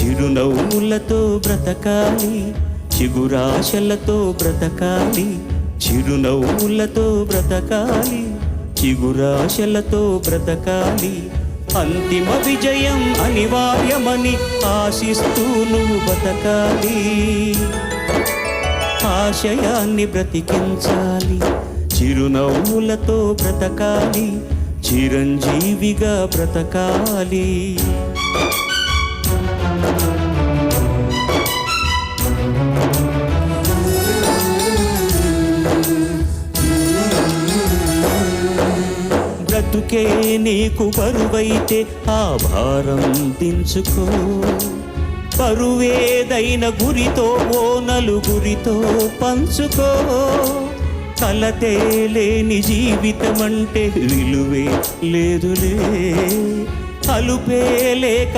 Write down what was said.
చిరునవ్వులతో బ్రతకాలి, చిగురాశలతో బ్రతకాలి. చిరునవ్వులతో బ్రతకాలి, చిగురాశలతో బ్రతకాలి. అంతిమ విజయం అనివార్యమని ఆశిస్తూ నువ్వు బతకాలి. ఆశయాన్ని బ్రతికించాలి, చిరునవ్వులతో బ్రతకాలి, చిరంజీవిగా బ్రతకాలి. బ్రతుకే నీకు బరువైతే ఆ భారం దించుకో. బరువేదైన గురితో ఓ నలుగురితో పంచుకో. కలతే లేని జీవితమంటే విలువే లేదులే. అలుపే లేక